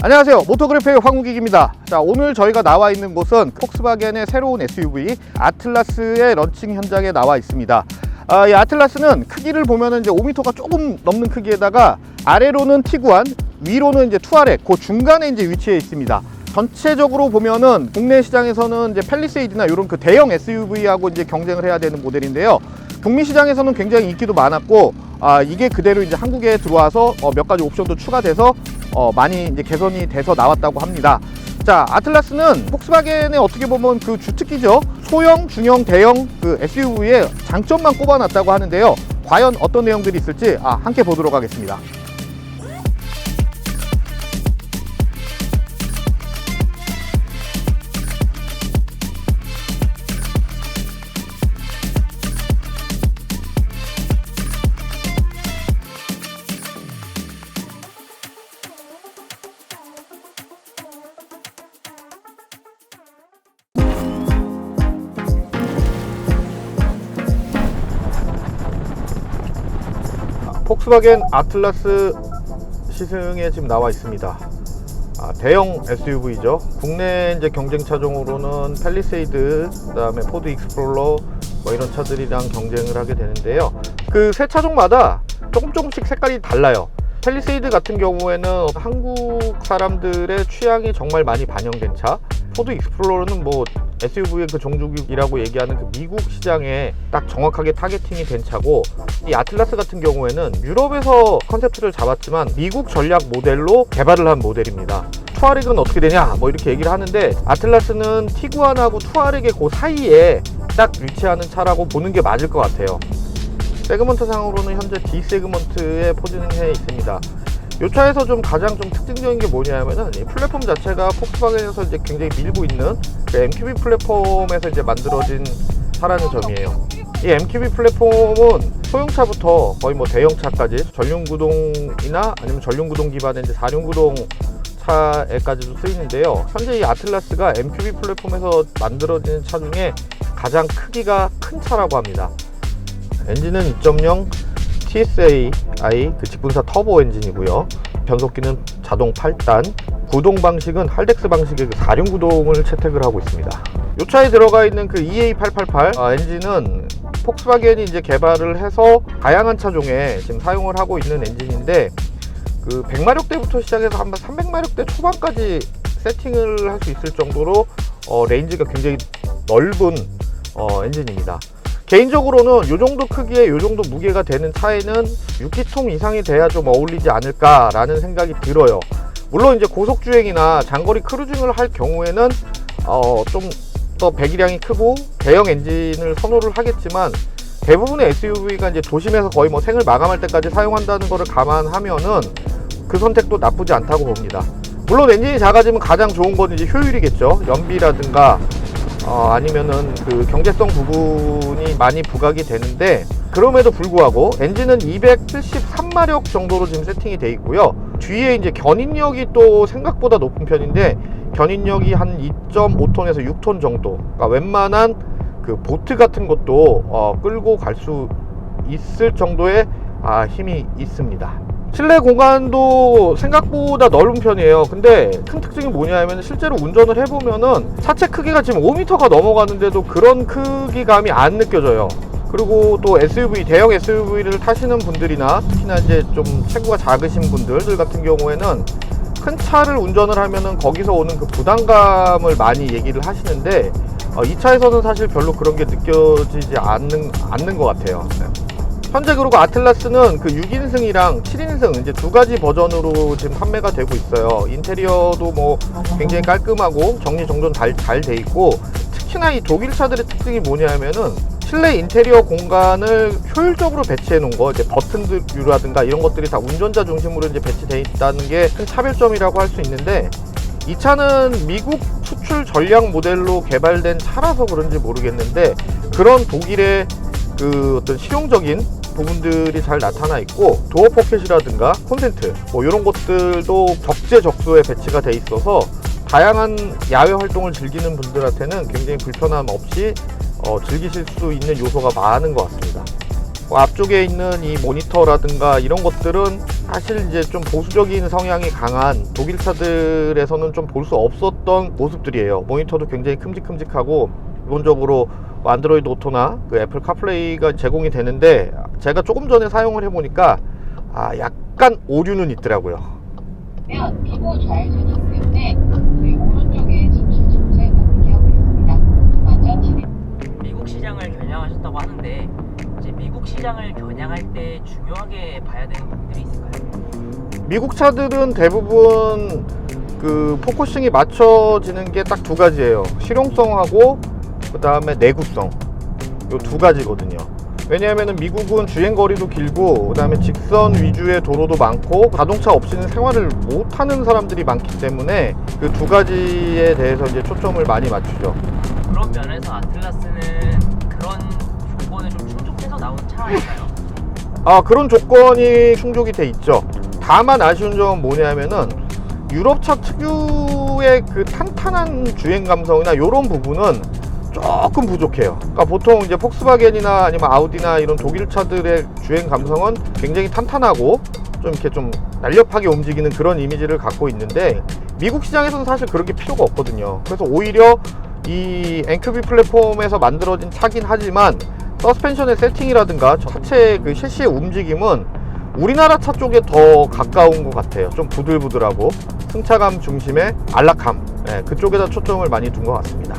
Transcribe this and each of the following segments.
안녕하세요, 모토그래프의 황우기입니다. 자, 오늘 저희가 나와 있는 곳은 폭스바겐의 새로운 SUV 아틀라스의 런칭 현장에 나와 있습니다. 이 아틀라스는 크기를 보면은 이제 5m가 조금 넘는 크기에다가 아래로는 티구안, 위로는 이제 투아렉, 그 중간에 이제 위치해 있습니다. 전체적으로 보면은 국내 시장에서는 이제 팰리세이드나 이런 그 대형 SUV하고 이제 경쟁을 해야 되는 모델인데요. 북미 시장에서는 굉장히 인기도 많았고, 이게 그대로 이제 한국에 들어와서 몇 가지 옵션도 추가돼서 많이 이제 개선이 돼서 나왔다고 합니다. 자, 아틀라스는 폭스바겐의 어떻게 보면 그 주특기죠. 소형, 중형, 대형 그 SUV의 장점만 꼽아놨다고 하는데요. 과연 어떤 내용들이 있을지 함께 보도록 하겠습니다. 폭스바겐 아틀라스 시승에 지금 나와 있습니다. 대형 SUV죠. 국내 이제 경쟁 차종으로는 팰리세이드, 그다음에 포드 익스플로러 뭐 이런 차들이랑 경쟁을 하게 되는데요. 그 세 차종마다 조금씩 색깔이 달라요. 팰리세이드 같은 경우에는 한국 사람들의 취향이 정말 많이 반영된 차, 포드 익스플로러는 뭐 SUV의 그 종족이라고 얘기하는 그 미국 시장에 딱 정확하게 타겟팅이 된 차고, 이 아틀라스 같은 경우에는 유럽에서 컨셉트를 잡았지만 미국 전략 모델로 개발을 한 모델입니다. 투아렉은 어떻게 되냐 뭐 이렇게 얘기를 하는데, 아틀라스는 티구안하고 투아렉의 그 사이에 딱 위치하는 차라고 보는 게 맞을 것 같아요. 세그먼트 상으로는 현재 D 세그먼트에 포진해 있습니다. 이 차에서 가장 특징적인 게 뭐냐면은 이 플랫폼 자체가 폭스바겐에서 이제 굉장히 밀고 있는 그 MQB 플랫폼에서 이제 만들어진 차라는 점이에요. 이 MQB 플랫폼은 소형차부터 거의 뭐 대형차까지 전륜구동이나 아니면 전륜구동 기반의 이제 4륜구동 차에까지도 쓰이는데요. 현재 이 아틀라스가 MQB 플랫폼에서 만들어진 차 중에 가장 크기가 큰 차라고 합니다. 엔진은 2.0 TSI 그 직분사 터보 엔진이고요. 변속기는 자동 8단, 구동 방식은 할덱스 방식의 4륜 구동을 채택을 하고 있습니다. 이 차에 들어가 있는 그 EA888 엔진은 폭스바겐이 이제 개발을 해서 다양한 차종에 지금 사용을 하고 있는 엔진인데, 그 100마력대부터 시작해서 한 300마력대 초반까지 세팅을 할 수 있을 정도로 레인지가 굉장히 넓은 엔진입니다. 개인적으로는 이 정도 크기에 이 정도 무게가 되는 차에는 6기통 이상이 돼야 좀 어울리지 않을까라는 생각이 들어요. 물론 이제 고속주행이나 장거리 크루징을 할 경우에는 좀 더 배기량이 크고 대형 엔진을 선호를 하겠지만, 대부분의 SUV가 이제 도심에서 거의 뭐 생을 마감할 때까지 사용한다는 것을 감안하면은 그 선택도 나쁘지 않다고 봅니다. 물론 엔진이 작아지면 가장 좋은 건 이제 효율이겠죠. 연비라든가 아니면은 그 경제성 부분이 많이 부각이 되는데, 그럼에도 불구하고 엔진은 273마력 정도로 지금 세팅이 되어 있고요. 뒤에 이제 견인력이 또 생각보다 높은 편인데, 견인력이 한 2.5톤에서 6톤 정도, 그러니까 웬만한 그 보트 같은 것도 끌고 갈 수 있을 정도의 힘이 있습니다. 실내 공간도 생각보다 넓은 편이에요. 근데 큰 특징이 뭐냐면, 실제로 운전을 해보면은 차체 크기가 지금 5m가 넘어가는데도 그런 크기감이 안 느껴져요. 그리고 또 SUV, 대형 SUV를 타시는 분들이나 특히나 이제 좀 체구가 작으신 분들 같은 경우에는 큰 차를 운전을 하면은 거기서 오는 그 부담감을 많이 얘기를 하시는데, 이 차에서는 사실 별로 그런 게 느껴지지 않는 것 같아요. 현재 그리고 아틀라스는 그 6인승이랑 7인승 이제 두 가지 버전으로 지금 판매가 되고 있어요. 인테리어도 뭐 굉장히 깔끔하고 정리정돈 잘 돼 있고, 특히나 이 독일 차들의 특징이 뭐냐면은 실내 인테리어 공간을 효율적으로 배치해 놓은 거, 이제 버튼류라든가 이런 것들이 다 운전자 중심으로 이제 배치되어 있다는 게 큰 차별점이라고 할 수 있는데, 이 차는 미국 수출 전략 모델로 개발된 차라서 그런지 모르겠는데, 그런 독일의 그 어떤 실용적인 부분들이 잘 나타나 있고, 도어 포켓이라든가 콘센트 뭐 이런 것들도 적재적소에 배치가 돼 있어서 다양한 야외 활동을 즐기는 분들한테는 굉장히 불편함 없이 즐기실 수 있는 요소가 많은 것 같습니다. 앞쪽에 있는 이 모니터라든가 이런 것들은 사실 이제 좀 보수적인 성향이 강한 독일 차들에서는 좀 볼 수 없었던 모습들이에요. 모니터도 굉장히 큼직큼직하고, 기본적으로 안드로이드 오토나 그 애플 카플레이가 제공이 되는데, 제가 조금 전에 사용을 해보니까 약간 오류는 있더라고요. 피고 좌회전이기 때문에 저희 오른쪽에 진출 정차에서 대기하고 있습니다. 안전 진입. 미국 시장을 겨냥하셨다고 하는데 이제 미국 시장을 겨냥할 때 중요하게 봐야 되는 부분들이 있을까요? 미국 차들은 대부분 그 포커싱이 맞춰지는 게 딱 두 가지예요. 실용성하고 그 다음에 내구성, 요 두 가지거든요. 왜냐하면 미국은 주행거리도 길고, 그 다음에 직선 위주의 도로도 많고, 자동차 없이는 생활을 못하는 사람들이 많기 때문에 그 두 가지에 대해서 이제 초점을 많이 맞추죠. 그런 면에서 아틀라스는 그런 조건을 좀 충족해서 나온 차일까요? 그런 조건이 충족이 돼 있죠. 다만 아쉬운 점은 뭐냐면은 유럽차 특유의 그 탄탄한 주행 감성이나 이런 부분은 조금 부족해요. 그러니까 보통 이제 폭스바겐이나 아니면 아우디나 이런 독일 차들의 주행 감성은 굉장히 탄탄하고 좀 이렇게 좀 날렵하게 움직이는 그런 이미지를 갖고 있는데, 미국 시장에서는 사실 그런 게 필요가 없거든요. 그래서 오히려 이 엔큐비 플랫폼에서 만들어진 차긴 하지만 서스펜션의 세팅이라든가 차체의 그 셰시의 움직임은 우리나라 차 쪽에 더 가까운 것 같아요. 좀 부들부들하고 승차감 중심의 안락함, 그쪽에다 초점을 많이 둔 것 같습니다.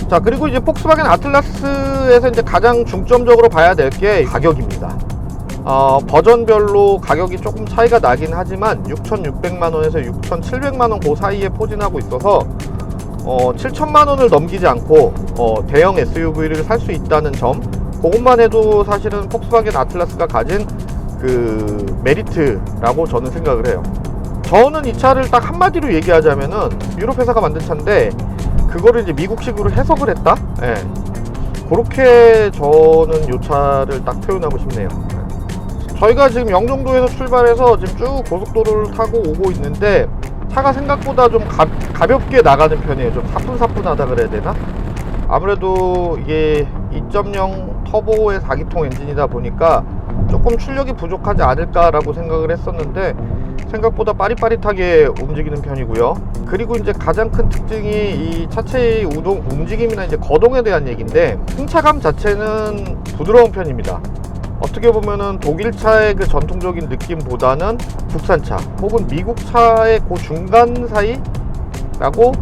자, 그리고 이제 폭스바겐 아틀라스에서 이제 가장 중점적으로 봐야 될 게 가격입니다. 버전별로 가격이 조금 차이가 나긴 하지만 6,600만원에서 6,700만원 그 사이에 포진하고 있어서 7천만원을 넘기지 않고 대형 SUV를 살 수 있다는 점, 그것만 해도 사실은 폭스바겐 아틀라스가 가진 그 메리트라고 저는 생각을 해요. 저는 이 차를 딱 한마디로 얘기하자면은 유럽 회사가 만든 차인데 그거를 이제 미국식으로 해석을 했다? 그렇게 저는 이 차를 딱 표현하고 싶네요. 저희가 지금 영종도에서 출발해서 지금 쭉 고속도로를 타고 오고 있는데 차가 생각보다 좀 가볍게 나가는 편이에요. 좀 사뿐사뿐하다 그래야 되나? 아무래도 이게 2.0 터보의 4기통 엔진이다 보니까 조금 출력이 부족하지 않을까라고 생각을 했었는데 생각보다 빠릿빠릿하게 움직이는 편이고요. 그리고 이제 가장 큰 특징이 이 차체의 움직임이나 이제 거동에 대한 얘기인데, 승차감 자체는 부드러운 편입니다. 어떻게 보면은 독일차의 그 전통적인 느낌보다는 국산차 혹은 미국차의 그 중간 사이라고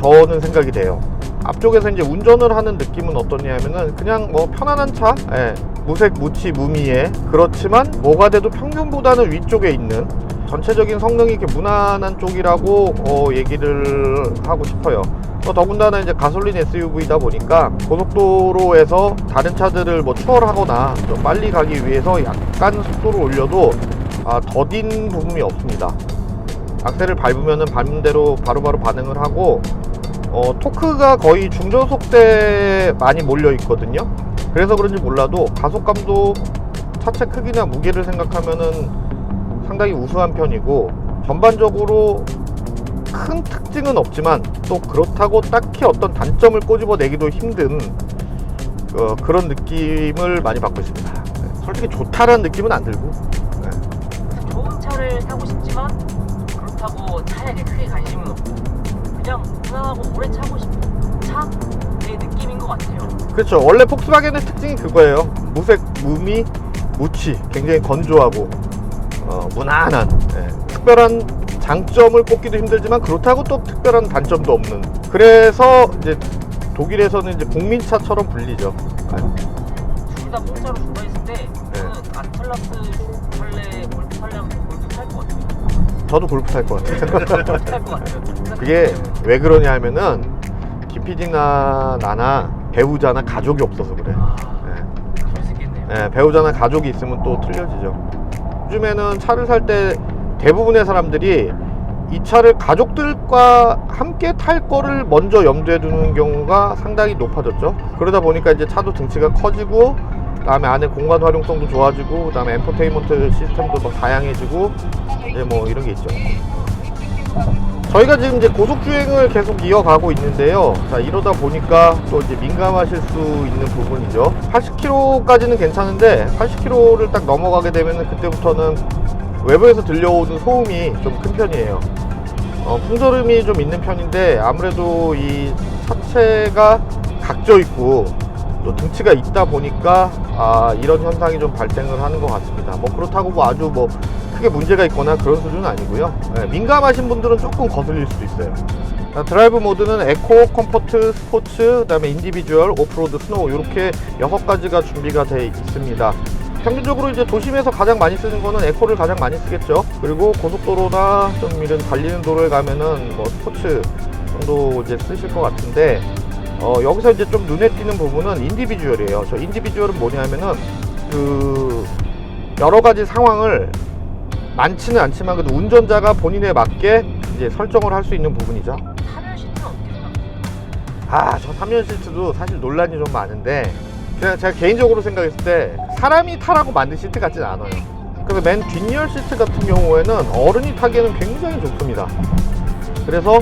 저는 생각이 돼요. 앞쪽에서 이제 운전을 하는 느낌은 어떠냐면은 그냥 뭐 편안한 차, 무색 무치 무미에, 그렇지만 뭐가 돼도 평균보다는 위쪽에 있는 전체적인 성능이 이렇게 무난한 쪽이라고 얘기를 하고 싶어요. 더군다나 이제 가솔린 SUV다 보니까 고속도로에서 다른 차들을 뭐 추월하거나 좀 빨리 가기 위해서 약간 속도를 올려도 더딘 부분이 없습니다. 악셀을 밟으면은 밟는 대로 바로바로 반응을 하고, 토크가 거의 중저속대에 많이 몰려 있거든요. 그래서 그런지 몰라도 가속감도 차체 크기나 무게를 생각하면은 상당히 우수한 편이고, 전반적으로 큰 특징은 없지만 또 그렇다고 딱히 어떤 단점을 꼬집어내기도 힘든 그런 느낌을 많이 받고 있습니다. 솔직히 좋다라는 느낌은 안 들고, 좋은 차를 사고 싶지만 그렇다고 차에 크게 관심은 없고 그냥 무난하고 오래 타고 싶은 차의 느낌인 것 같아요. 그렇죠. 원래 폭스바겐의 특징이 그거예요. 무색 무미 무치, 굉장히 건조하고 무난한, 특별한 장점을 꼽기도 힘들지만 그렇다고 또 특별한 단점도 없는, 그래서 이제 독일에서는 이제 국민차처럼 불리죠. 둘 다 공짜로 준다 했을 때 저는 아틀라스 탈래, 골프 탈래 하면 골프 탈 것 같아요. 저도 골프 탈 것 같아요. 골프 탈 것 같아요. 그게 왜 그러냐 하면은 김PD나 나나 배우자나 가족이 없어서 그래. 그럴 수 있겠네요. 배우자나 가족이 있으면 또 틀려지죠. 요즘에는 차를 살 때 대부분의 사람들이 이 차를 가족들과 함께 탈 거를 먼저 염두에 두는 경우가 상당히 높아졌죠. 그러다 보니까 이제 차도 등치가 커지고, 그 다음에 안에 공간 활용성도 좋아지고, 그 다음에 엔터테인먼트 시스템도 막 다양해지고, 이제 뭐 이런 게 있죠. 저희가 지금 이제 고속주행을 계속 이어가고 있는데요. 자, 이러다 보니까 또 이제 민감하실 수 있는 부분이죠. 80km까지는 괜찮은데 80km를 딱 넘어가게 되면 그때부터는 외부에서 들려오는 소음이 좀 큰 편이에요. 풍절음이 좀 있는 편인데 아무래도 이 차체가 각져 있고 또 등치가 있다 보니까 이런 현상이 좀 발생을 하는 것 같습니다. 뭐 그렇다고 뭐 아주 뭐 크게 문제가 있거나 그런 수준은 아니고요. 민감하신 분들은 조금 거슬릴 수도 있어요. 드라이브 모드는 에코, 컴포트, 스포츠, 그 다음에 인디비주얼, 오프로드, 스노우 이렇게 6가지가 준비가 되어 있습니다. 평균적으로 이제 도심에서 가장 많이 쓰는 거는 에코를 가장 많이 쓰겠죠. 그리고 고속도로나 좀 이런 달리는 도로에 가면은 뭐 스포츠 정도 이제 쓰실 것 같은데, 여기서 이제 좀 눈에 띄는 부분은 인디비주얼이에요. 저 인디비주얼은 뭐냐면은 그 여러 가지 상황을 많지는 않지만 그래도 운전자가 본인에 맞게 이제 설정을 할 수 있는 부분이죠. 3열 시트는 어떻게 생각하세요? 저 3열 시트도 사실 논란이 좀 많은데 제가 개인적으로 생각했을 때 사람이 타라고 만든 시트 같진 않아요. 그래서 맨 뒷열 시트 같은 경우에는 어른이 타기에는 굉장히 좋습니다. 그래서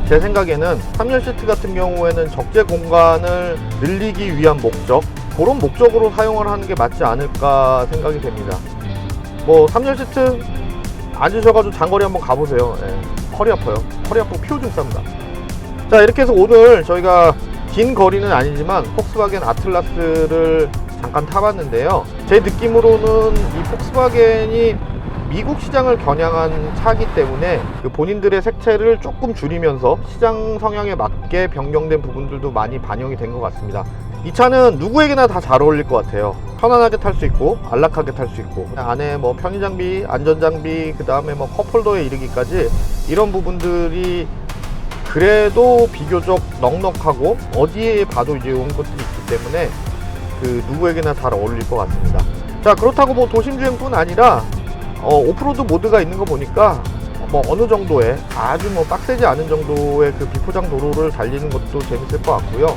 제 생각에는 3열 시트 같은 경우에는 적재 공간을 늘리기 위한 목적, 그런 목적으로 사용을 하는 게 맞지 않을까 생각이 됩니다. 뭐 3열 시트 앉으셔가지고 장거리 한번 가보세요. 허리 아파요. 허리 아프고 피오줌 쌉니다. 자, 이렇게 해서 오늘 저희가 긴 거리는 아니지만 폭스바겐 아틀라스를 잠깐 타봤는데요. 제 느낌으로는 이 폭스바겐이 미국 시장을 겨냥한 차기 때문에 그 본인들의 색채를 조금 줄이면서 시장 성향에 맞게 변경된 부분들도 많이 반영이 된 것 같습니다. 이 차는 누구에게나 다 잘 어울릴 것 같아요. 편안하게 탈 수 있고 안락하게 탈 수 있고, 안에 뭐 편의장비, 안전장비, 그 다음에 뭐 컵홀더에 이르기까지 이런 부분들이 그래도 비교적 넉넉하고 어디에 봐도 이제 온 것들이 있기 때문에 그 누구에게나 잘 어울릴 것 같습니다. 자, 그렇다고 뭐 도심주행뿐 아니라 오프로드 모드가 있는 거 보니까 뭐 어느 정도의 아주 뭐 빡세지 않은 정도의 그 비포장 도로를 달리는 것도 재밌을 것 같고요.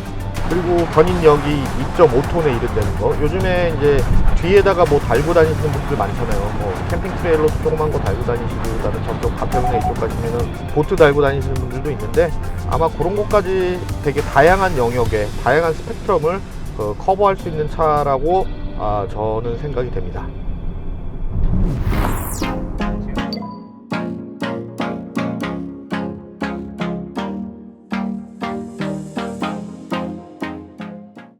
그리고 견인력이 2.5톤에 이른다는 거. 요즘에 이제 뒤에다가 뭐 달고 다니시는 분들 많잖아요. 뭐 캠핑 트레일러 조그만 거 달고 다니시고, 그다음에 저쪽 가평내 이쪽 가시면은 보트 달고 다니시는 분들도 있는데 아마 그런 것까지 되게 다양한 영역에 다양한 스펙트럼을 커버할 수 있는 차라고 저는 생각이 됩니다.